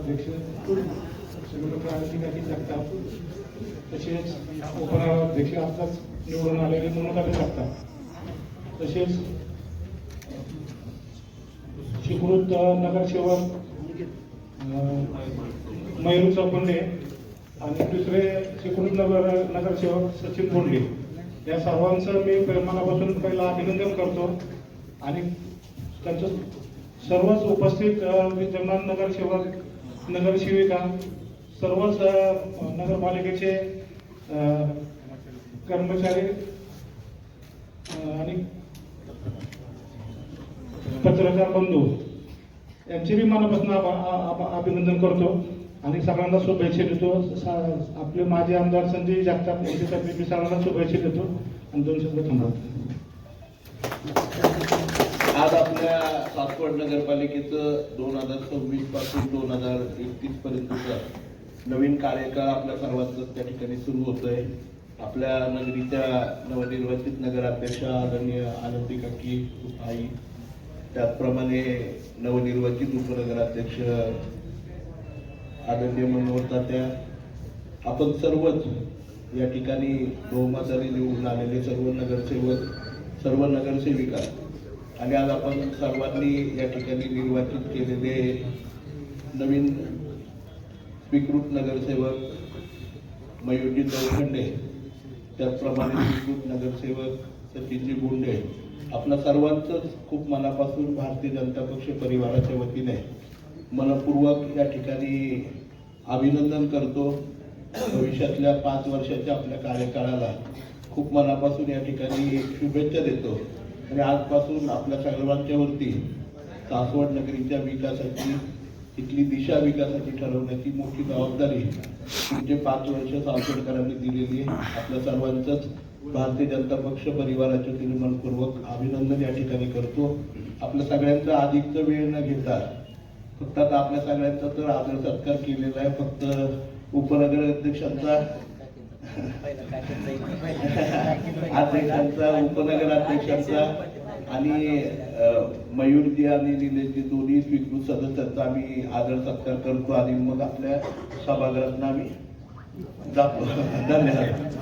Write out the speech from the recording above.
नगराध्यक्ष श्रीमती जगताप, तसेच उपनगराध्यक्ष आताच निवडून आलेले मनोकाले जगताप, तसेच स्वीकृत नगरसेवक मयूर चौकुंडे आणि दुसरे स्वीकृत नगरसेवक सचिन बोंडे या सर्वांचं मी मनापासून पहिला अभिनंदन करतो आणि त्यांचं सर्वच उपस्थित विद्यमान नगरसेवक नगरसेविका सर्वच नगरपालिकेचे कर्मचारी आणि पत्रकार बंधू यांचे मी मनापासून अभिनंदन करतो आणि सगळ्यांना शुभेच्छा देतो। आपले माजी आमदार संजय जगताप यांच्यासाठी मी सगळ्यांना शुभेच्छा देतो आणि 2 शब्द थांबवतो। आज आपल्या सासवड नगरपालिकेचं 2026 पासून 2031 पर्यंतचा नवीन कार्यकाळ आपल्या सर्वांच त्या ठिकाणी सुरू होतोय। आपल्या नगरीच्या नवनिर्वाचित नगराध्यक्षा आदरणीय आनंदी काकी आई, त्याचप्रमाणे नवनिर्वाचित उपनगराध्यक्ष आदरणीय मनोहर तात्या, आपण सर्वच या ठिकाणी बहुमताने निवडून आलेले सर्व नगरसेवक, सर्व नगरसेविका आणि आज आपण सर्वांनी या ठिकाणी निर्वाचित केलेले नवीन स्वीकृत नगरसेवक मयूरजी चौखंडे, त्याचप्रमाणे स्वीकृत नगरसेवक सचिनजी बोंडे, आपल्या सर्वांचंच खूप मनापासून भारतीय जनता पक्ष परिवाराच्या वतीने मनपूर्वक या ठिकाणी अभिनंदन करतो। भविष्यातल्या 5 वर्षाच्या आपल्या कार्यकाळाला खूप मनापासून या ठिकाणी शुभेच्छा देतो आणि आजपासून आपल्या सर्वांच्या वरती सासवड नगरीच्या विकासाची, इथली दिशा विकासाची ठरवण्याची मोठी जबाबदारी पुढचे 5 वर्ष सासवडकरांनी दिलेली आहे। आपल्या सर्वांचंच भारतीय जनता पक्ष परिवाराच्या वतीने मनपूर्वक अभिनंदन या ठिकाणी करतो। आपल्या सगळ्यांचा अधिकचा वेळ न घेता फक्त आता आपल्या सगळ्यांचा तर आदर सत्कार केलेला आहे। फक्त उपनगर अध्यक्षांचा, उपनगर अध्यक्षांचा आणि मयूरजी आणि निलेशजी दोन्ही स्वीकृत सदस्यांचा आम्ही आदर सत्कार करतो आणि मग आपल्या सभागृहात आम्ही जातो। धन्यवाद।